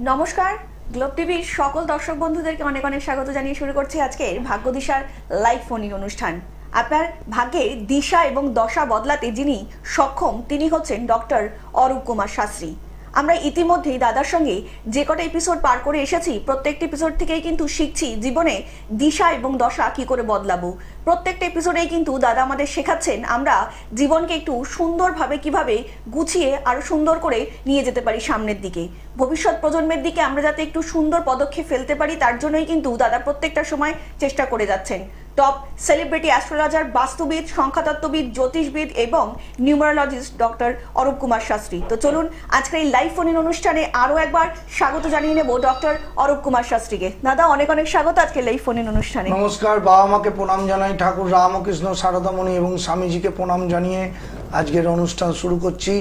নমস্কার, গ্লোব টিভির সকল দর্শক বন্ধুদেরকে অনেক অনেক স্বাগত জানিয়ে শুরু করছি আজকের ভাগ্য দিশার লাইভ ফোন ইন অনুষ্ঠান। আপনার ভাগ্যের দিশা এবং দশা বদলাতে যিনি সক্ষম তিনি হচ্ছেন ডক্টর অরূপ কুমার শাস্ত্রী। আমরা ইতিমধ্যেই দাদার সঙ্গে যে কটা এপিসোড পার করে এসেছি প্রত্যেকটা এপিসোড থেকেই কিন্তু শিখছি জীবনে দিশা এবং দশা কি করে বদলাবো। প্রত্যেকটা এপিসোডেই কিন্তু দাদা আমাদের শেখাচ্ছেন আমরা জীবনকে একটু সুন্দরভাবে কিভাবে গুছিয়ে আরো সুন্দর করে নিয়ে যেতে পারি সামনের দিকে, ভবিষ্যৎ প্রজন্মের দিকে আমরা যাতে একটু সুন্দর পদক্ষেপ ফেলতে পারি তার জন্যই কিন্তু দাদা প্রত্যেকটা সময় চেষ্টা করে যাচ্ছেন। টপ সেলিব্রিটি অ্যাস্ট্রোলজার, বাস্তুবিদ, সংখ্যাতত্ত্ববিদ, জ্যোতিষবিদ এবং নিউমারোলজিস্ট ডক্টর অরূপ কুমার শাস্ত্রী। তো চলুন আজকের এই লাইভ ফোন ইন অনুষ্ঠানে আরো একবার স্বাগত জানিয়ে নেব ডক্টর অরূপ কুমার শাস্ত্রীকে। দাদা অনেক অনেক স্বাগত আজকে লাইভ ফোন ইন অনুষ্ঠানে। নমস্কার, বাবা মাকে প্রণাম জানাই, ঠাকুর রামকৃষ্ণ সারদামণি এবং স্বামীজিকে প্রণাম জানিয়ে আজকের অনুষ্ঠান শুরু করছি।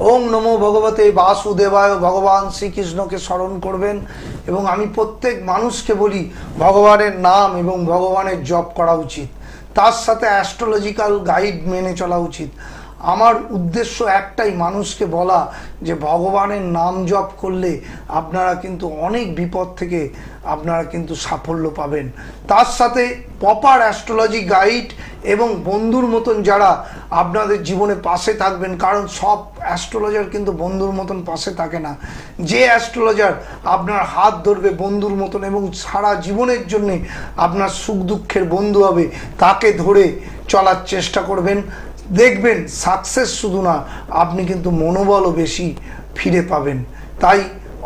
ওম নমো ভগবতে বাসুদেবায়, ভগবান শ্রীকৃষ্ণকে স্মরণ করবেন এবং আমি প্রত্যেক মানুষকে বলি ভগবানের নাম এবং ভগবানের জপ করা উচিত, তার সাথে অ্যাস্ট্রোলজিক্যাল গাইড মেনে চলা উচিত। আমার উদ্দেশ্য একটাই, মানুষকে বলা যে ভগবানের নাম জপ করলে আপনারা কিন্তু অনেক বিপদ থেকে আপনারা কিন্তু সাফল্য পাবেন। তার সাথে প্রপার অ্যাস্ট্রোলজি গাইড এবং বন্ধুর মতন যারা আপনাদের জীবনে পাশে থাকবেন, কারণ সব অ্যাস্ট্রোলজার কিন্তু বন্ধুর মতন পাশে থাকে না। যে অ্যাস্ট্রোলজার আপনার হাত ধরবে বন্ধুর মতন এবং সারা জীবনের জন্যে আপনার সুখ দুঃখের বন্ধু হবে, তাকে ধরে চলার চেষ্টা করবেন। দেখবেন সাকসেস শুধু না, আপনি কিন্তু মনোবলও বেশি ফিরে পাবেন। তাই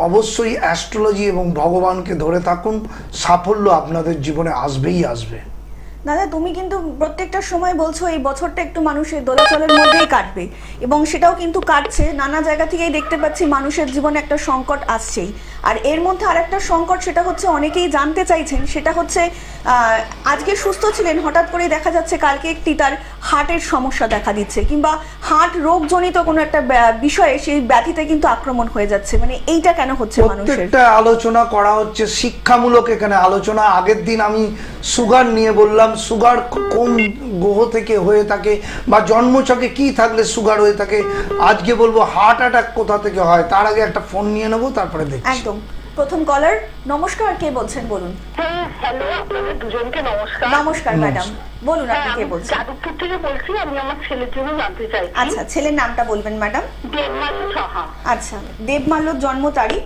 অবশ্যই অ্যাস্ট্রোলজি এবং ভগবানকে ধরে থাকুন, সাফল্য আপনাদের জীবনে আসবেই আসবে। দাদা তুমি কিন্তু প্রত্যেকটা সময় বলছো এই বছরটা একটু মানুষের দোলাচলের মধ্যেই কাটবে এবং সেটাও কিন্তু কাটছে। নানা জায়গা থেকেই দেখতে পাচ্ছি মানুষের জীবনে একটা সংকট আসছেই। আর এর মধ্যে আরেকটা সংকট, সেটা হচ্ছে অনেকেই জানতে চাইছেন, সেটা হচ্ছে আজকে সুস্থ ছিলেন, হঠাৎ করে দেখা যাচ্ছে কালকে একটি তার হার্টের সমস্যা দেখা দিচ্ছে কিংবা হার্ট রোগজনিত কোনো একটা বিষয়ে সেই ব্যাধিতে কিন্তু আক্রমণ হয়ে যাচ্ছে। মানে এইটা কেন হচ্ছে মানুষের? প্রত্যেকটা আলোচনা করা হচ্ছে শিক্ষামূলক এখানে আলোচনা। আগের দিন আমি সুগার নিয়ে বললাম, সুগার কোন গ্রহ থেকে হয়ে থাকে বা জন্মছকে কি থাকলে সুগার হয়ে থাকে। আজকে বলবো হার্ট অ্যাটাক কোথা থেকে হয়। তার আগে একটা ফোন নিয়ে নেবো, তারপরে দেখছি। একদম প্রথম কলার। নমস্কার, কে বলছেন বলুন? হ্যাঁ, হ্যালো, আপনাদের দুজনকে নমস্কার। নমস্কার ম্যাডাম, বলুন আপনি কে বলছেন? যাদবপুর থেকে বলছি। আমি আমার ছেলের জন্য জানতে চাইছি। আচ্ছা, ছেলের নামটা বলবেন ম্যাডাম? দেবমাল্য সাহা। আচ্ছা, দেবমাল্যর জন্ম তারিখ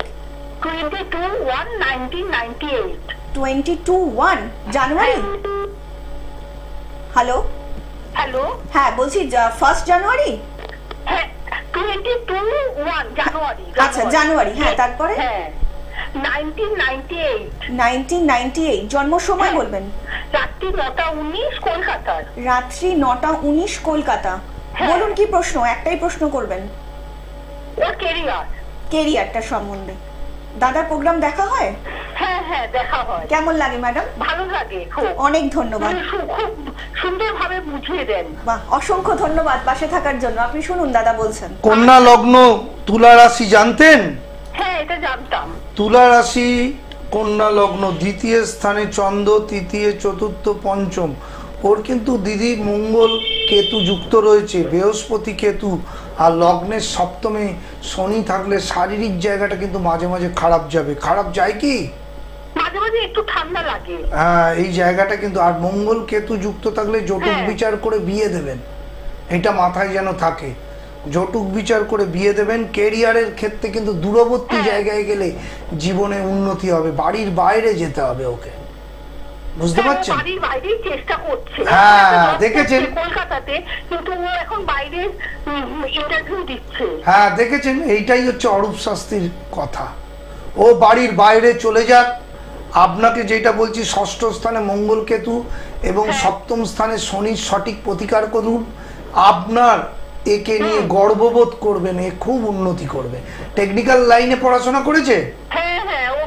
22/1/1998। 22/1 জানুয়ারি। হ্যালো হ্যালো, হ্যাঁ বলছি 1 জানুয়ারি। হ্যাঁ 22/1 জানুয়ারি। আচ্ছা জানুয়ারি, হ্যাঁ তারপরে? হ্যাঁ 1998। 1998 জন্ম সময় বলবেন? রাত্রি 9:19 কলকাতার। রাত্রি 9:19 কলকাতা। বলুন কি প্রশ্ন? একটাই প্রশ্ন করবেন? ওর কেরিয়ার। কেরিয়ারটা সম্বন্ধে। দাদার প্রোগ্রাম দেখা হয়? হ্যাঁ হ্যাঁ দেখা হয়। কেমন লাগে ম্যাডাম? ভালো লাগে খুব। অনেক ধন্যবাদ, খুব সুন্দরভাবে বুঝিয়ে দেন। বাহ, অসংখ্য ধন্যবাদ পাশে থাকার জন্য। আপনি শুনুন দাদা বলছেন। কন্যা লগ্ন, তুলা রাশি জানতেন? হ্যাঁ এটা জানতাম। তুলা রাশি, কন্যা লগ্ন, দ্বিতীয় স্থানে চন্দ্র, তৃতীয়, চতুর্থ, পঞ্চম। ওর কিন্তু দিদি মঙ্গল কেতু যুক্ত রয়েছে, বৃহস্পতি কেতু, আর লগ্নের সপ্তমে শনি থাকলে শারীরিক জায়গাটা কিন্তু মাঝে মাঝে খারাপ যাবে। খারাপ যায় কি? মাঝে মাঝে একটু ঠান্ডা লাগে। হ্যাঁ, এই জায়গাটা কিন্তু। আর মঙ্গল কেতু যুক্ত থাকলে জটক বিচার করে বিয়ে দেবেন, এটা মাথায় যেন থাকে। জটক বিচার করে বিয়ে দেবেন। কেরিয়ারের ক্ষেত্রে কিন্তু দূরবর্তী জায়গায় গেলে জীবনে উন্নতি হবে, বাড়ির বাইরে যেতে হবে ওকে, বুঝতে পারছেন? বাড়ির বাইরেই চেষ্টা করছে। হ্যাঁ দেখেছেন কলকাতাতে, কিন্তু ও এখন বাইরে ইন্টারভিউ দিচ্ছে। হ্যাঁ দেখেছেন, এইটাই হচ্ছে অরূপ শাস্ত্রীর কথা। ও বাড়ির বাইরে চলে যাক। আপনাকে যেটা বলছি, ষষ্ঠ স্থানে মঙ্গল কেতু এবং সপ্তম স্থানে শনির সঠিক প্রতিকার করুন। আপনার একে নিয়ে গর্ববোধ করবেন, এ খুব উন্নতি করবে। টেকনিক্যাল লাইনে পড়াশোনা করেছে। হ্যাঁ হ্যাঁ, ও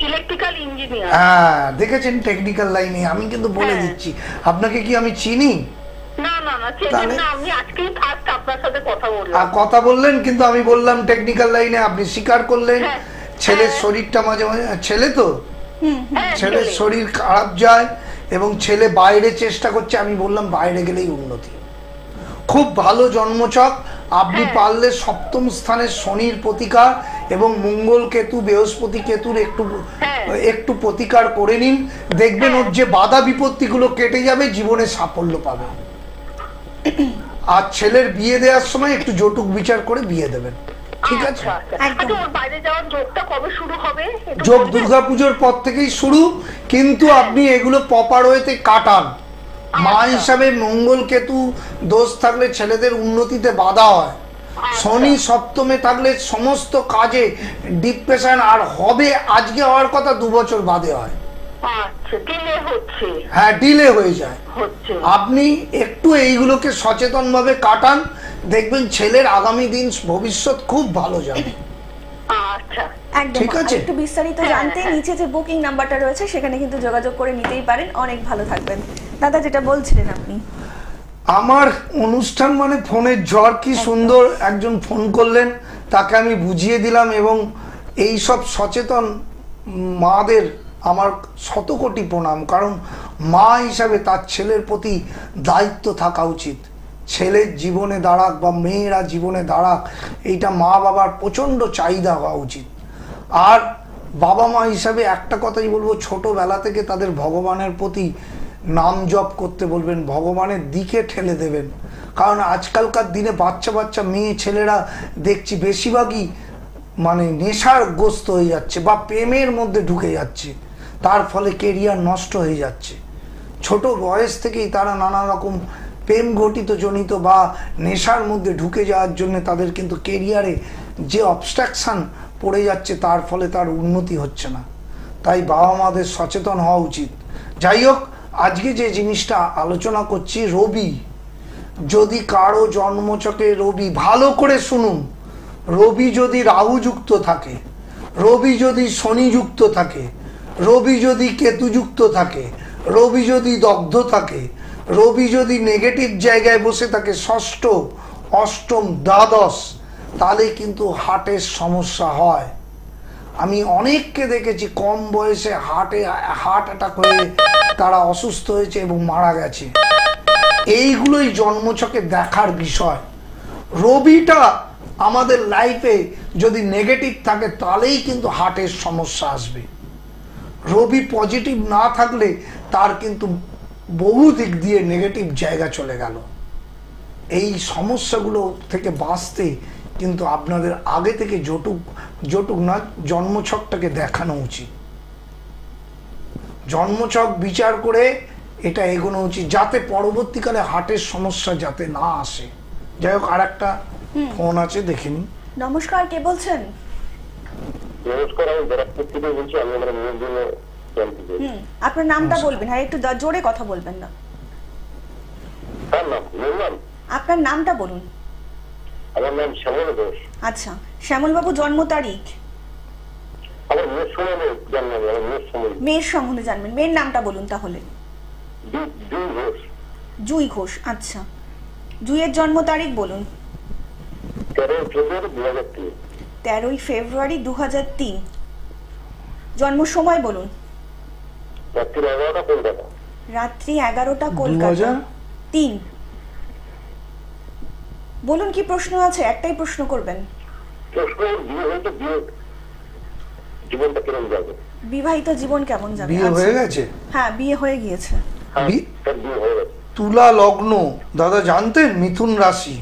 ইলেকট্রিক্যাল ইঞ্জিনিয়ার। হ্যাঁ দেখেছেন, টেকনিক্যাল লাইনে। আমি কিন্তু বলে দিচ্ছি, আপনাকে কি আমি চিনি? না না না, চেনেন না। আমি আজকেই ফার্স্ট আপনার সাথে কথা বললাম। কথা বললেন, কিন্তু আমি বললাম টেকনিক্যাল লাইনে, আপনি স্বীকার করলেন। ছেলের শরীরটা মাঝে মাঝে, ছেলে তো ছেলের শরীর খারাপ যায় এবং ছেলে বাইরে চেষ্টা করছে। আমি বললাম বাইরে গেলেই উন্নতি। খুব ভালো জন্মছক। আপনি পারলে সপ্তম স্থানে শনির প্রতিকার এবং মঙ্গল কেতু বৃহস্পতি কেতুর একটু প্রতিকার করে নিন, দেখবেন ওর যে বাধা বিপত্তিগুলো কেটে যাবে, জীবনে সাফল্য পাবে। আর ছেলের বিয়ে দেওয়ার সময় একটু যৌতুক বিচার করে বিয়ে দেবেন, ঠিক আছে? বাইরে যাওয়ার যোগটা কবে শুরু হবে? যোগ দুর্গাপুজোর পর থেকেই শুরু, কিন্তু আপনি এগুলো প্রপার ওয়েতে কাটান। মা হিসাবে মঙ্গল কেতু দোষ থাকলে ছেলেদের উন্নতিতে বাধা হয়, শনি সপ্তমে থাকলে সমস্ত কাজে ডিপ্রেশন আর হবে, আজকে হওয়ার কথা 2 বছর বাদে হয়। হ্যাঁ, ডিলে হয়ে যায়। আপনি একটু এইগুলোকে সচেতন ভাবে কাটান, দেখবেন ছেলের আগামী দিন ভবিষ্যৎ খুব ভালো যাবে। একদম। একটু বিস্তারিত জানতে নিচে যে বুকিং নাম্বারটা রয়েছে সেখানে কিন্তু যোগাযোগ করে নিতেই পারেন। অনেক ভালো থাকবেন। দাদা, যেটা বলছিলেন আপনি। আমার অনুষ্ঠান মানে ফোনের জ্বর, কি সুন্দর একজন ফোন করলেন, তাকে আমি বুঝিয়ে দিলাম। এবং এই সব সচেতন মাদের আমার শতকোটি প্রণাম, কারণ মা হিসাবে তার ছেলের প্রতি দায়িত্ব থাকা উচিত। ছেলের জীবনে দাঁড়াক বা মেয়েরা জীবনে দাঁড়াক, এইটা মা বাবার প্রচণ্ড চাহিদা হওয়া উচিত। আর বাবা মা হিসাবে একটা কথাই বলবো, ছোটবেলা থেকে তাদের ভগবানের প্রতি নাম জপ করতে বলবেন, ভগবানের দিকে ঠেলে দেবেন। কারণ আজকালকার দিনে বাচ্চা মেয়ে ছেলেরা দেখছি বেশিরভাগই মানে নেশার গ্রস্ত হয়ে যাচ্ছে বা প্রেমের মধ্যে ঢুকে যাচ্ছে, তার ফলে কেরিয়ার নষ্ট হয়ে যাচ্ছে। ছোট বয়স থেকেই তারা নানা রকম প্রেম ঘটিত জনিত বা নেশার মধ্যে ঢুকে যাওয়ার জন্য তাদের কিন্তু কেরিয়ারে যে অবস্ট্রাকশান পড়ে যাচ্ছে, তার ফলে তার উন্নতি হচ্ছে না। তাই বাবা মাদের সচেতন হওয়া উচিত। যাই হোক, আজকে যে জিনিসটা আলোচনা করছি, রবি, যদি কারো জন্মছকে রবি, ভালো করে শুনুন, রবি যদি রাহু যুক্ত থাকে, রবি যদি শনি যুক্ত থাকে, রবি যদি কেতু যুক্ত থাকে, রবি যদি দগ্ধ থাকে, রবি যদি নেগেটিভ জায়গায় বসে থাকে, ষষ্ঠ অষ্টম দ্বাদশ, তাহলে কিন্তু হার্টের সমস্যা হয়। আমি অনেককে দেখেছি কম বয়সে হার্ট অ্যাটাক হয়ে তারা অসুস্থ হয়েছে এবং মারা গেছে। এইগুলোই জন্মছকে দেখার বিষয়। রবিটা আমাদের লাইফে যদি নেগেটিভ থাকে তাহলেই কিন্তু হার্টের সমস্যা আসবে। রবি পজিটিভ না থাকলে তার কিন্তু বহু দিক দিয়ে নেগেটিভ জায়গা চলে গেল। এই সমস্যাগুলো থেকে বাঁচতে কিন্তু আপনাদের আগে থেকে জটুক না, জন্মছকটাকে দেখানো উচিত। জন্মছক বিচার করে এটা এগোনো উচিত, যাতে পরবর্তীকালে হার্টের সমস্যা যাতে না আসে। যাই হোক, আর একটা ফোন আছে, দেখিনি। নমস্কার, কে বলছেন? নমস্কার, আমি ব্যারাকপুর থেকে বলছি। আমি আমার মেয়ের জন্য জানতে চাই। আপনার নামটা বলবেন, হ্যাঁ একটু জোরে কথা বলবেন না। আপনার নামটা বলুন। আমার নাম শ্যামল ঘোষ। আচ্ছা, শ্যামল বাবু, জন্ম তারিখ? আমার মেয়ের সম্বন্ধে জানবেন? মেয়ের সম্বন্ধে জানবেন। মেয়ের নামটা বলুন তাহলে। জুই ঘোষ। আচ্ছা, জুইয়ের জন্ম তারিখ বলুন। 13ই ফেব্রুয়ারি 2003। জন্ম সময় বলুন। রাত্রি 11টা কলকাতা। 3। বলুন, কি প্রশ্ন আছে? একটাই প্রশ্ন করবেন। বিবাহিত জীবন কেমন যাবে? বিয়ে হয়ে গেছে? হ্যাঁ, বিয়ে হয়ে গিয়েছে। তুলা লগ্ন, দাদা জানতেন? মিথুন রাশি।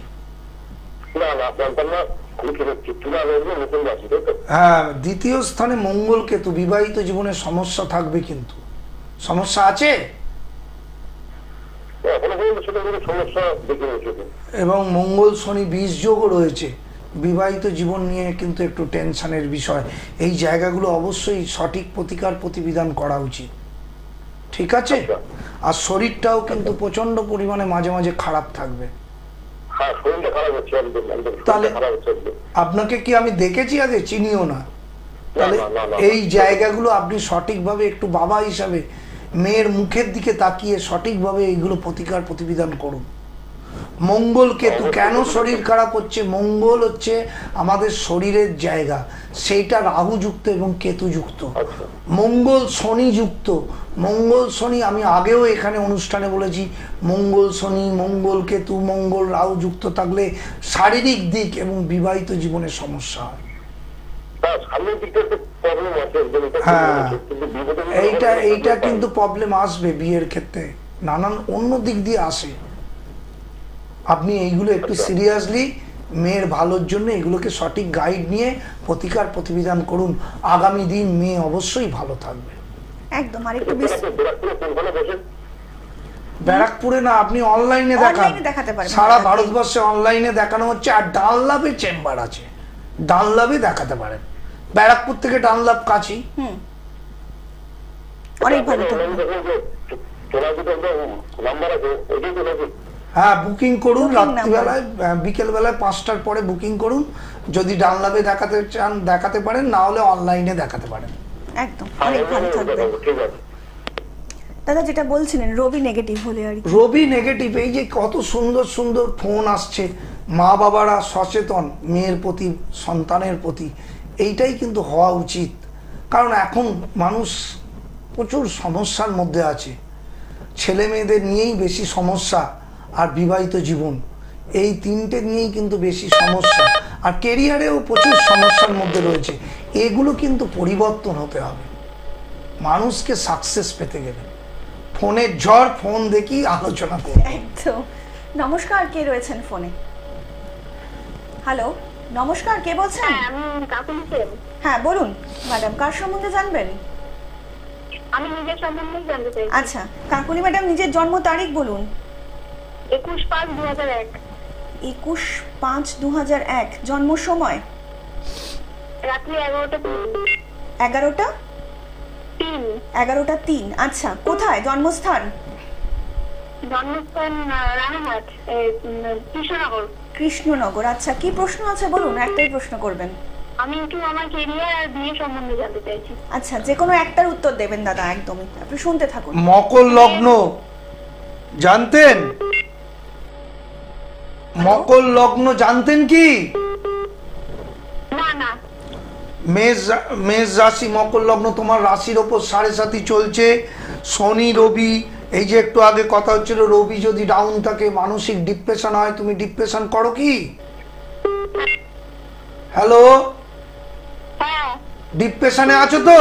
হ্যাঁ, দ্বিতীয় স্থানে মঙ্গল কেতু। বিবাহিত জীবনে সমস্যা থাকবে, কিন্তু সমস্যা আছে। এবং মঙ্গল শনি 20 যোগও রয়েছে। বিবাহিত জীবন নিয়ে কিন্তু একটু টেনশনের বিষয়। এই জায়গাগুলো অবশ্যই সঠিক প্রতিকার প্রতিবিধান করা উচিত, ঠিক আছে? আর শরীরটাও কিন্তু প্রচন্ড পরিমাণে মাঝে মাঝে খারাপ থাকবে। তাহলে আপনাকে কি আমি দেখেছি আগে? চিনিও না। তাহলে এই জায়গাগুলো আপনি সঠিকভাবে একটু বাবা হিসাবে মেয়ের মুখের দিকে তাকিয়ে সঠিকভাবে এইগুলো প্রতিকার প্রতিবিধান করুন। মঙ্গল কেতু কেন শরীর খারাপ হচ্ছে? মঙ্গল হচ্ছে আমাদের শরীরের জায়গা, সেইটা রাহু যুক্ত এবং কেতু যুক্ত। মঙ্গল শনি যুক্ত। মঙ্গল শনি আমি আগেও এখানে অনুষ্ঠানে বলেছি, মঙ্গল শনি, মঙ্গল কেতু, মঙ্গল রাহু যুক্ত থাকলে শারীরিক দিক এবং বিবাহিত জীবনে সমস্যা হয়। ধর্মের দিকটা একটু প্রবলেম আছে একদম, হ্যাঁ কিন্তু বিয়েটা এইটা কিন্তু প্রবলেম আসবে বিয়ের ক্ষেত্রে, নানান অন্য দিক দিয়ে আসে। আপনি এইগুলো একটু সিরিয়াসলি মেয়ের ভালোর জন্য এগুলোকে সঠিক গাইড নিয়ে প্রতিকার প্রতিবিধান করুন, আগামী দিন মেয়ে অবশ্যই ভালো থাকবে। একদম। আর একটু ব্যারাকপুরে না, আপনি অনলাইনে দেখান, দেখাতে পারেন, সারা ভারতবর্ষে অনলাইনে দেখানো হচ্ছে। আর ডানলাভে চেম্বার আছে, ডানলাভে দেখাতে পারেন, ব্যারাকপুর থেকে ডানলাভ কাছেই। অনেক ভালো থাকবেন। হ্যাঁ বুকিং করুন, Booking রাত্রিবেলায় বিকেল বেলায় 5টার পরে বুকিং করুন। যদি ডানলাভে দেখাতে চান দেখাতে পারেন, না হলে অনলাইনে দেখাতে পারেন। একদম, অনেক ভালো থাকবেন। দাদা যেটা বলছিলেন রবি নেগেটিভ হলে আর কি। রবি নেগেটিভ, এই যে কত সুন্দর সুন্দর ফোন আসছে, মা বাবারা সচেতন মেয়ের প্রতি, সন্তানের প্রতি, এইটাই কিন্তু হওয়া উচিত। কারণ এখন মানুষ প্রচুর সমস্যার মধ্যে আছে, ছেলে মেয়েদের নিয়েই বেশি সমস্যা, আর বিবাহিত জীবন, এই তিনটে নিয়েই কিন্তু বেশি সমস্যা, আর কেরিয়ারেও প্রচুর সমস্যার মধ্যে রয়েছে। এগুলো কিন্তু পরিবর্তন হতে হবে মানুষকে সাকসেস পেতে গেলে। ফোনের ঝড়, ফোন দেখি আলোচনা করব। একদম। নমস্কার, কে রয়েছেন ফোনে? হ্যালো, নমস্কার, কে বলছেন? আমি কাকুলি। হ্যাঁ বলুন ম্যাডাম, কার সম্বন্ধে জানবেন? আমি নিজের সম্বন্ধেই জানতে চাই। আচ্ছা কাকুলি ম্যাডাম, নিজের জন্ম তারিখ বলুন। 21/5/2001। 21/5/2001। জন্ম সময়? রাত্রি 11টা 11টা 3। আচ্ছা, কোথায় জন্মস্থান? জন্মস্থান রানাঘাট, কৃষ্ণনগর। কৃষ্ণনগর। আচ্ছা, কি প্রশ্ন আছে বলুন, একটাই প্রশ্ন করবেন। আমি একটু আমার কেরিয়ার আর বিয়ে সম্বন্ধে জানতে চাইছি। আচ্ছা, যে কোনো একটার উত্তর দেবেন দাদা, একদমই, আপনি শুনতে থাকুন। মকর লগ্ন জানতেন? মকর লগ্ন জানতেন কি? না না। মেষ রাশি, মকর লগ্ন, তোমার রাশির ওপর 7.5 চলছে। শনি রবি, এই যে একটু আগে কথা হচ্ছিল, রবি যদি ডাউন থাকে মানসিক ডিপ্রেশন হয়। তুমি ডিপ্রেশন করো কি? হ্যালো, হ্যাঁ ডিপ্রেশনে আছো তো?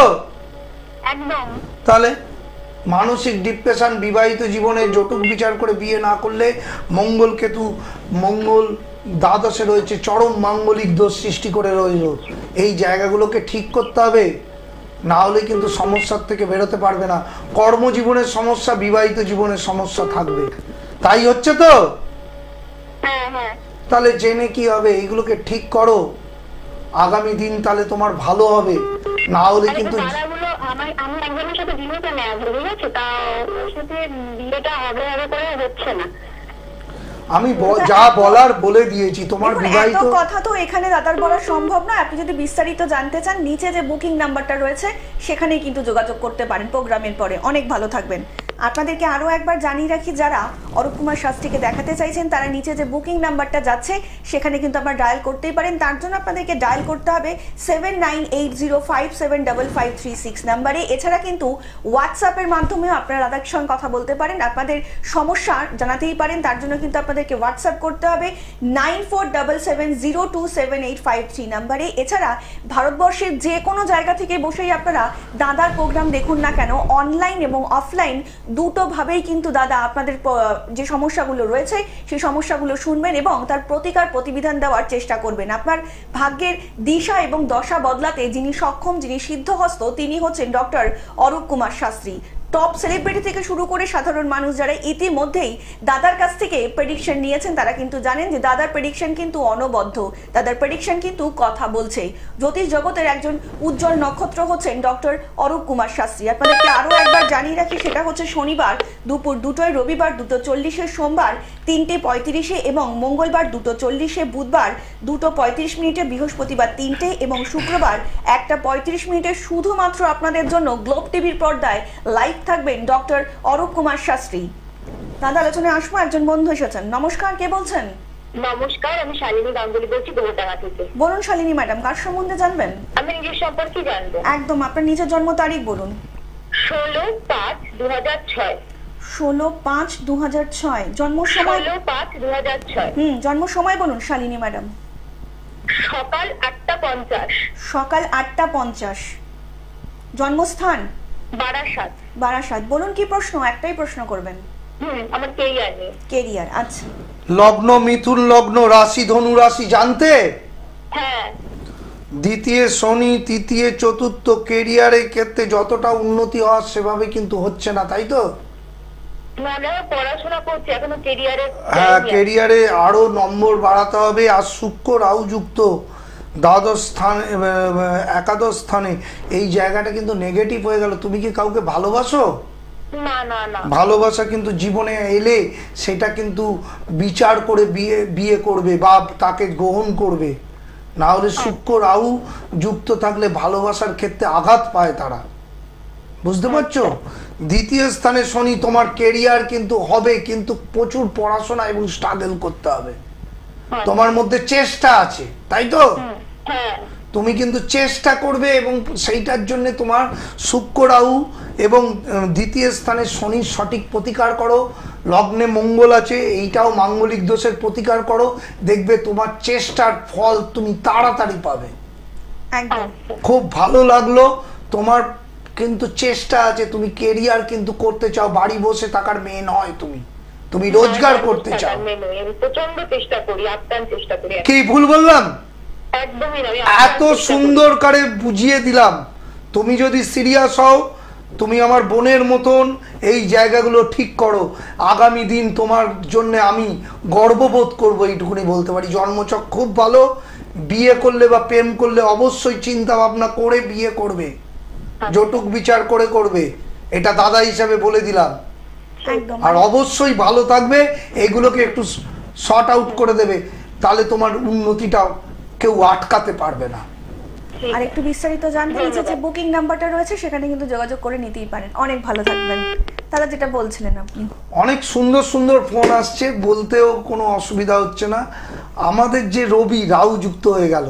একদম। তাহলে মানসিক ডিপ্রেশন, বিবাহিত জীবনে জটুক বিচার করে বিয়ে না করলে, মঙ্গল দ্বাদশে রয়েছে, চরম মাঙ্গলিক দোষ সৃষ্টি করে রইল। এই জায়গাগুলোকে ঠিক করতে হবে, না হলে কিন্তু সমস্যার থেকে বেরোতে পারবে না। কর্মজীবনের সমস্যা, বিবাহিত জীবনের সমস্যা থাকবে। তাই হচ্ছে তো? হ্যাঁ হ্যাঁ। তাহলে জেনে কি হবে, এইগুলোকে ঠিক করো, আগামী দিন তাহলে তোমার ভালো হবে। না হলে কিন্তু আমি একজনের সাথে বিয়েটা নেওয়া হয়ে গেছে, তা ওর সাথে বিয়েটা হবে করে হচ্ছে না। আমি যা বলার বলে দিয়েছি। তোমার বিবাহিত এত কথা তো এখানে দাদার বলা সম্ভব না। আপনি যদি বিস্তারিত জানতে চান, নিচে যে বুকিং নাম্বারটা রয়েছে সেখানেই কিন্তু যোগাযোগ করতে পারেন প্রোগ্রামের পরে। অনেক ভালো থাকবেন। আপনাদেরকে আরও একবার জানিয়ে রাখি, যারা অরূপ কুমার শাস্ত্রীকে দেখাতে চাইছেন তারা নিচে যে বুকিং নাম্বারটা যাচ্ছে সেখানে কিন্তু আপনারা ডায়াল করতেই পারেন। তার জন্য আপনাদেরকে ডায়াল করতে হবে 7980575536 নাম্বারে। এছাড়া কিন্তু হোয়াটসঅ্যাপের মাধ্যমেও আপনারা দাদার সঙ্গে কথা বলতে পারেন, আপনাদের সমস্যা জানাতেই পারেন। তার জন্য কিন্তু আপনাদেরকে হোয়াটসঅ্যাপ করতে হবে 9477027853 নাম্বারে। এছাড়া ভারতবর্ষের যে কোনো জায়গা থেকে বসেই আপনারা দাদার প্রোগ্রাম দেখুন না কেন, অনলাইন এবং অফলাইন দুটোভাবেই কিন্তু দাদা আপনাদের যে সমস্যাগুলো রয়েছে সেই সমস্যাগুলো শুনবেন এবং তার প্রতিকার প্রতিবিধান দেওয়ার চেষ্টা করবেন। আপনার ভাগ্যের দিশা এবং দশা বদলাতে যিনি সক্ষম, যিনি সিদ্ধহস্ত, তিনি হচ্ছেন doctor Arup Kumar Shastri. Top celebrity থেকে শুরু করে সাধারণ মানুষ যারা ইতিমধ্যেই দাদার কাছ থেকে প্রেডিকশন নিয়েছেন তারা কিন্তু জানেন যে দাদার প্রেডিকশন কিন্তু অনবদ্য, দাদার প্রেডিকশন কিন্তু কথা বলছে। জ্যোতিষ জগতের একজন উজ্জ্বল নক্ষত্র হচ্ছেন ডক্টর অরূপ কুমার শাস্ত্রী। আপনাদেরকে আরও একবার জানিয়ে রাখি, সেটা হচ্ছে শনিবার দুপুর 2টোয়, রবিবার 2:40, সোমবার 3:35 এবং মঙ্গলবার 2:40, বুধবার 2:35, বৃহস্পতিবার 3টে এবং শুক্রবার 1:35 শুধুমাত্র আপনাদের জন্য গ্লোব টিভির পর্দায় লাইভ থাকবেন ডক্টর অরূপ কুমার শাস্ত্রী। দাদা আলোচনায় আসবো, একজন বন্ধু এসেছেন। নমস্কার, কে বলছেন? নমস্কার, আমি শালিনী গাঙ্গুলি বলছি, দোহাটাঙ্গা থেকে। বলুন শালিনী ম্যাডাম, কার সম্বন্ধে জানবেন? আমি নিজের সম্পর্কে জানবো। একদম, আপনার নিজের জন্ম তারিখ বলুন। 16/5/2006। 16/5/2006। জন্ম সময়? 16/5/2006। জন্ম সময় বলুন শালিনী ম্যাডাম। সকাল 8:50। সকাল 8:50। জন্মস্থান? বারাসাত। বারাসাত। বলুন কি প্রশ্ন? একটাই প্রশ্ন করবেন। আমার কেরিয়ার নিয়ে। কেরিয়ার, আচ্ছা। লগ্ন মিথুন লগ্ন, রাশি ধনু রাশি, জানতে? হ্যাঁ। দ্বিতীয় শনি, তৃতীয় চতুর্থ, কেরিয়ারের ক্ষেত্রে যতটা উন্নতি হওয়ার সেভাবে কিন্তু হচ্ছে না, তাই তো? মানে পড়াশোনা করছি, এখনো কেরিয়ারে। হ্যাঁ, কেরিয়ারে আরো নম্বর বাড়াতে হবে। আর শুক্র রাহু যুক্ত দ্বাদশ স্থান, একাদশ স্থানে, এই জায়গাটা কিন্তু নেগেটিভ হয়ে গেল। তুমি কি কাউকে ভালোবাসো? না না না। ভালোবাসা কিন্তু জীবনে এলে সেটা কিন্তু বিচার করে বিয়ে করবে বা তাকে গ্রহণ করবে, না হলে শুক্র রাহু যুক্ত থাকলে ভালোবাসার ক্ষেত্রে আঘাত পায় তারা, বুঝতে পারছো? দ্বিতীয় স্থানে শনি, তোমার কেরিয়ার কিন্তু হবে, কিন্তু প্রচুর পড়াশোনা এবং স্ট্রাগল করতে হবে। তোমার মধ্যে চেষ্টা আছে, তাই তো? হ্যাঁ। তুমি কিন্তু চেষ্টা করবে এবং সেইটার জন্য তোমার শুক্র রাহু এবং দ্বিতীয় স্থানে শনির সঠিক প্রতিকার করো। লগ্নে মঙ্গল আছে, এইটাও মাঙ্গলিক দোষের প্রতিকার করো, দেখবে তোমার চেষ্টার ফল তুমি তাড়াতাড়ি পাবে। একদম। খুব ভালো লাগলো। তোমার কিন্তু চেষ্টা আছে, তুমি কেরিয়ার কিন্তু করতে চাও, বাড়ি বসে থাকার মেয়ে নয়, তুমি রোজগার করতে চাও। আমি প্রচন্ড চেষ্টা করি, আপ্রাণ চেষ্টা করি। কি ভুল বললাম? একদমই না। এত সুন্দর করে বুঝিয়ে দিলাম। তুমি যদি সিরিয়াস হও, তুমি আমার বোনের মতন এই জায়গাগুলো ঠিক করো, আগামী দিন তোমার জন্য আমি গর্ববোধ করব, এইটুকুনি বলতে পারি। জন্মছক খুব ভালো। বিয়ে করলে বা প্রেম করলে অবশ্যই চিন্তা ভাবনা করে বিয়ে করবে, জটুক বিচার করে করবে, এটা দাদা হিসাবে বলে দিলাম। একদম। আর অবশ্যই ভালো থাকবে, এগুলোকে একটু শর্ট আউট করে দেবে, তাহলে তোমার উন্নতিটা কেউ আটকাতে পারবে না। আর একটু বিস্তারিত জানতে নিচে যে বুকিং নাম্বারটা রয়েছে সেখানে কিন্তু যোগাযোগ করে নিতেই পারেন। অনেক ভালো থাকবেন। দাদা যেটা বলছিলেন আপনি। অনেক সুন্দর সুন্দর ফোন আসছে, বলতেও কোনো অসুবিধা হচ্ছে না। আমাদের যে রবি রাহু যুক্ত হয়ে গেল,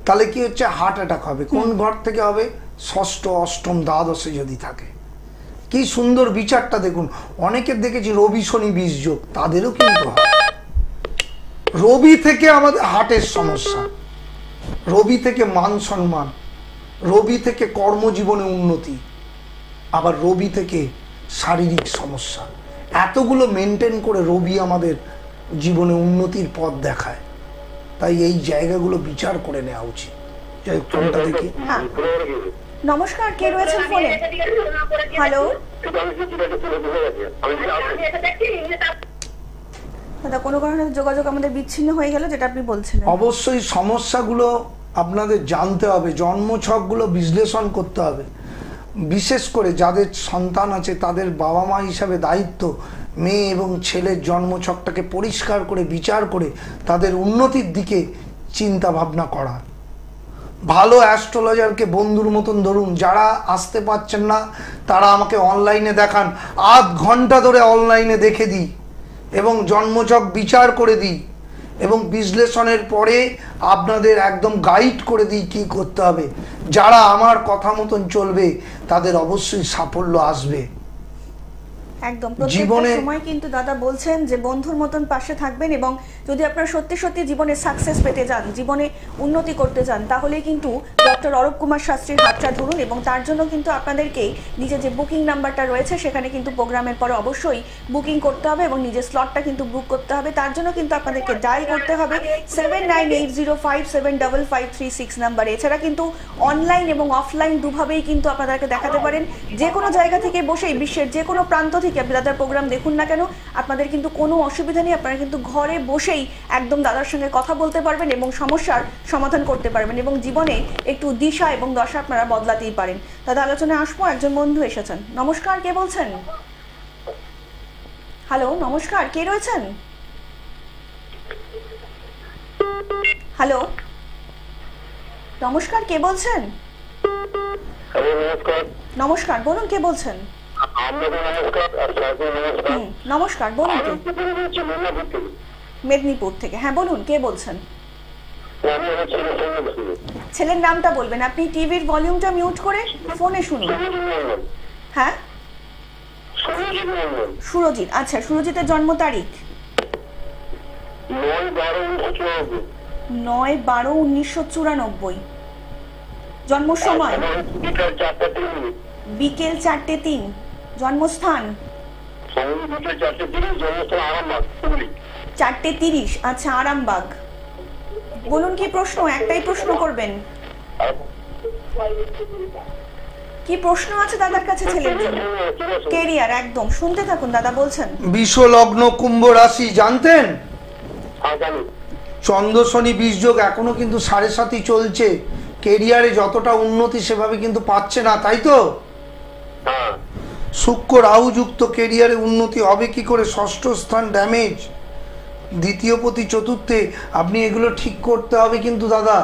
তাহলে কি হচ্ছে? হার্ট অ্যাটাক হবে। কোন ঘর থেকে হবে? ষষ্ঠ, অষ্টম, দ্বাদশে যদি থাকে। কি সুন্দর বিচারটা দেখুন। অনেকের দেখেছি রবি শনি 20 যোগ, তাদেরও কিন্তু হয়। রবি থেকে আমাদের হার্টের সমস্যা, রবি থেকে মান সম্মান, রবি থেকে কর্মজীবনে উন্নতি, আবার রবি থেকে শারীরিক সমস্যা, এতগুলো মেনটেন করে রবি আমাদের জীবনে উন্নতির পথ দেখায়। তাই এই জায়গাগুলো বিচার করে নেওয়া উচিত। যাই হোক, ফোনটা দেখি। হ্যাঁ, নমস্কার, কে রয়েছেন ফোনে? হ্যালো দাদা, কোনো কারণে যোগাযোগ আমাদের বিচ্ছিন্ন হয়ে গেল, যেটা আপনি বলছিলেন। অবশ্যই সমস্যাগুলো আপনাদের জানতে হবে, জন্মছকগুলো বিশ্লেষণ করতে হবে। বিশেষ করে যাদের সন্তান আছে তাদের বাবা মা হিসাবে দায়িত্ব মেয়ে এবং ছেলের জন্মছকটাকে পরিষ্কার করে বিচার করে তাদের উন্নতির দিকে চিন্তা ভাবনা করা। ভালো অ্যাস্ট্রোলজারকে বন্ধুর মতন ধরুন। যারা আসতে পারছেন না তারা আমাকে অনলাইনে দেখান, আধ ঘন্টা ধরে অনলাইনে দেখে দিই এবং জন্মছক বিচার করে দিই এবং বিশ্লেষণের পরে আপনাদের একদম গাইড করে দিই কী করতে হবে। যারা আমার কথা মতন চলবে তাদের অবশ্যই সাফল্য আসবে একদম। প্রত্যেকটা সময় কিন্তু দাদা বলছেন যে বন্ধুর মতন পাশে থাকবেন, এবং যদি আপনারা সত্যি সত্যি জীবনে সাকসেস পেতে যান, জীবনে উন্নতি করতে চান, তাহলে কিন্তু ডক্টর অরূপ কুমার শাস্ত্রীর হাতটা ধরুন। এবং তার জন্য কিন্তু আপনাদেরকে নিজের যে বুকিং নাম্বারটা রয়েছে সেখানে কিন্তু প্রোগ্রামের পরে অবশ্যই বুকিং করতে হবে এবং নিজের স্লটটা কিন্তু বুক করতে হবে। তার জন্য কিন্তু আপনাদেরকে ডায়াল করতে হবে 7980575536 নাম্বারে। এছাড়া কিন্তু অনলাইন এবং অফলাইন দুভাবেই কিন্তু আপনাদেরকে দেখাতে পারেন। যে কোনো জায়গা থেকে বসেই বিশ্বের যে কোনো প্রান্ত থেকে আপনি দাদার প্রোগ্রাম দেখুন না কেন, আপনাদের কিন্তু কোনো অসুবিধা নেই। আপনারা কিন্তু ঘরে বসেই একদম দাদার সঙ্গে কথা বলতে পারবেন এবং সমস্যার সমাধান করতে পারবেন এবং জীবনে একটু দিশা এবং দশা আপনারা বদলাতেই পারেন। দাদা আলোচনায় আসবো, একজন বন্ধু এসেছেন। নমস্কার, কে বলছেন? হ্যালো, নমস্কার, কে রয়েছেন? হ্যালো, নমস্কার, কে বলছেন? নমস্কার, বলুন কে বলছেন? নমস্কার, বলুন কে? মেদিনীপুর থেকে। হ্যাঁ বলুন, কে বলছেন? ছেলের নামটা বলবেন। আপনি টিভির ভলিউমটা মিউট করে ফোনে শুনুন। হ্যাঁ, সুরজিৎ। আচ্ছা, সুরজিতের জন্ম তারিখ? 9/12/1994। জন্ম সময় বিকাল 4:03। বিকেল 4:03। জন্মস্থান বিকাল 4:30, জন্মস্থান আরামবাগ, হুগলি। 4:30। আচ্ছা, আরামবাগ। বলুন কি প্রশ্ন? একটাই প্রশ্ন করবেন। কি প্রশ্ন আছে দাদার কাছে ছেলের জন্য? কেরিয়ার, একদম শুনতে থাকুন, দাদা বলছেন। বিষ লগ্ন কুম্ভ রাশি, জানতেন? জানি। চন্দ্র শনি বীজ যোগ এখনো কিন্তু 7.5 চলছে। কেরিয়ারে যতটা উন্নতি সেভাবে কিন্তু পাচ্ছে না, তাই তো? হ্যাঁ। শুক্র রাহু যুক্ত, কেরিয়ারে উন্নতি হবে কি করে? ষষ্ঠ স্থান ড্যামেজ, দ্বিতীয় প্রতি চতুর্থে, আপনি এগুলো ঠিক করতে হবে কিন্তু দাদা।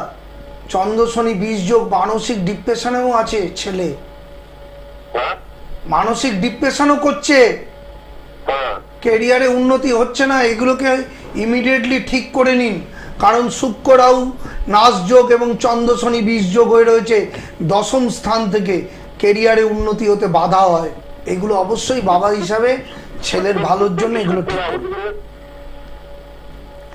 চন্দ্র শনি বীজ যোগ, মানসিক ডিপ্রেশনেও আছে ছেলে, হ্যাঁ। মানসিক ডিপ্রেশনও করছে, হ্যাঁ। কেরিয়ারে উন্নতি হচ্ছে না। এগুলোকে ইমিডিয়েটলি ঠিক করে নিন, কারণ শুক্র রাহু নাশ যোগ এবং চন্দ্র শনি বীজ যোগ হয়ে রয়েছে। দশম স্থান থেকে কেরিয়ারে উন্নতি হতে বাধা হয়। এগুলো অবশ্যই বাবা হিসাবে ছেলের ভালোর জন্য এগুলো ঠিক করুন।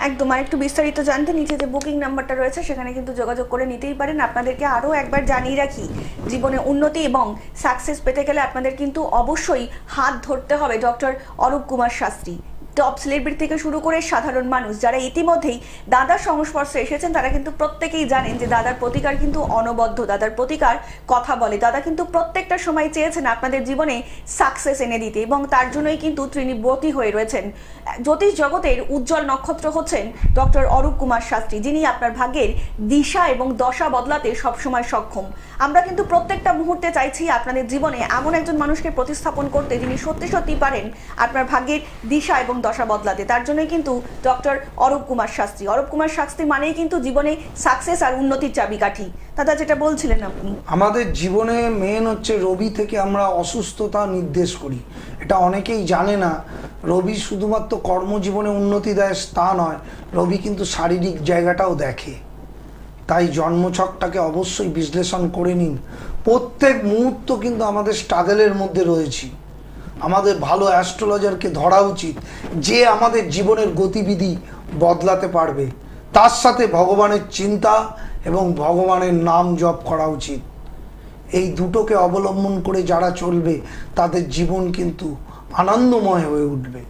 একদম। আর একটু বিস্তারিত জানতে নিচে যে বুকিং নাম্বারটা রয়েছে সেখানে কিন্তু যোগাযোগ করে নিতেই পারেন। আপনাদেরকে আরও একবার জানিয়ে রাখি, জীবনে উন্নতি এবং সাকসেস পেতে গেলে আপনাদের কিন্তু অবশ্যই হাত ধরতে হবে doctor Arup Kumar Shastri. Top celebrity থেকে শুরু করে সাধারণ মানুষ যারা ইতিমধ্যেই দাদার সংস্পর্শে এসেছেন তারা কিন্তু প্রত্যেকেই জানেন যে দাদার প্রতিকার কিন্তু অনবদ্য, দাদার প্রতিকার কথা বলে। দাদা কিন্তু প্রত্যেকটা সময় চেয়েছেন আপনাদের জীবনে সাকসেস এনে দিতে এবং তার জন্যই কিন্তু তিনি ব্রতী হয়ে রয়েছেন। জ্যোতিষ জগতের উজ্জ্বল নক্ষত্র হচ্ছেন ডক্টর অরূপ কুমার শাস্ত্রী, যিনি আপনার ভাগ্যের দিশা এবং দশা বদলাতে সবসময় সক্ষম। আমরা কিন্তু প্রত্যেকটা মুহূর্তে চাইছি আপনাদের জীবনে এমন একজন মানুষকে প্রতিস্থাপন করতে যিনি সত্যি সত্যি পারেন আপনার ভাগ্যের দিশা এবং দশা বদলাতে। তার জন্যই কিন্তু ডক্টর অরূপ কুমার শাস্ত্রী। অরূপ কুমার শাস্ত্রী মানেই কিন্তু জীবনে সাকসেস আর উন্নতির চাবিকাঠি। দাদা যেটা বলছিলেন আপনি, আমাদের জীবনে মেন হচ্ছে রবি থেকে আমরা অসুস্থতা নির্দেশ করি। এটা অনেকেই জানে না। রবি শুধুমাত্র কর্মজীবনে উন্নতি দেয় তা নয়, রবি কিন্তু শারীরিক জায়গাটাও দেখে। তাই জন্মছকটাকে অবশ্যই বিশ্লেষণ করে নিন। প্রত্যেক মুহূর্ত কিন্তু আমাদের স্ট্রাগলের মধ্যে রয়েছি। আমাদের ভালো অ্যাস্ট্রোলজারকে ধরা উচিত, যে আমাদের জীবনের গতিবিধি বদলাতে পারবে। তার সাথে ভগবানের চিন্তা এবং ভগবানের নাম জপ করা উচিত। এই দুটোকে অবলম্বন করে যারা চলবে তাদের জীবন কিন্তু আনন্দময় হয়ে উঠবে।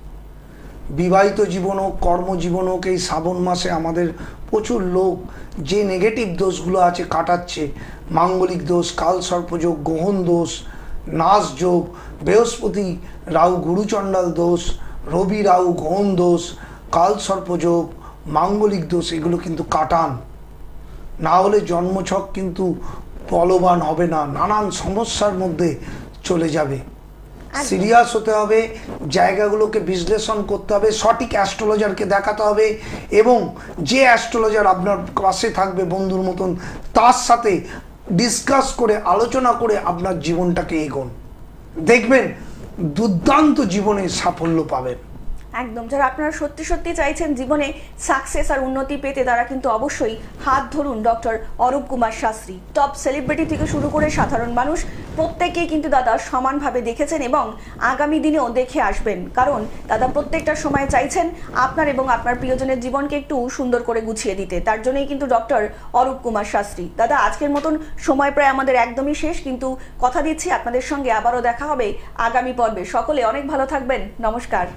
বিবাহিত জীবন হোক, কর্মজীবন হোক, এই শ্রাবণ মাসে আমাদের প্রচুর লোক যে নেগেটিভ দোষগুলো আছে কাটাচ্ছে। মাঙ্গলিক দোষ, কালসর্পযোগ, গ্রহণ দোষ, নাশ যোগ, বৃহস্পতি রাহু গুরুচণ্ডাল দোষ, রবি রাহু গ্রহণ দোষ, কালসর্পযোগ, মাঙ্গলিক দোষ, এগুলো কিন্তু কাটান। না হলে জন্মছক কিন্তু বলবান হবে না, নানান সমস্যার মধ্যে চলে যাবে। সিরিয়াস হতে হবে, জায়গাগুলোকে বিশ্লেষণ করতে হবে, সঠিক অ্যাস্ট্রোলজারকে দেখাতে হবে এবং যে অ্যাস্ট্রোলজার আপনার পাশে থাকবে বন্ধুর মতন, তার সাথে ডিসকাস করে আলোচনা করে আপনার জীবনটাকে এগোন। দেখবেন দুর্দান্ত জীবনে সাফল্য পাবেন। একদম। যারা আপনারা সত্যি সত্যি চাইছেন জীবনে সাকসেস আর উন্নতি পেতে তারা কিন্তু অবশ্যই হাত ধরুন doctor Arup Kumar Shastri. Top celebrity থেকে শুরু করে সাধারণ মানুষ প্রত্যেকেই কিন্তু দাদা সমানভাবে দেখেছেন এবং আগামী দিনেও দেখে আসবেন, কারণ দাদা প্রত্যেকটা সময় চাইছেন আপনার এবং আপনার প্রিয়জনের জীবনকে একটু সুন্দর করে গুছিয়ে দিতে। তার জন্যই কিন্তু ডক্টর অরূপ কুমার শাস্ত্রী। দাদা আজকের মতন সময় প্রায় আমাদের একদমই শেষ, কিন্তু কথা দিচ্ছি আপনাদের সঙ্গে আবারও দেখা হবে আগামী পর্বে। সকলে অনেক ভালো থাকবেন। নমস্কার।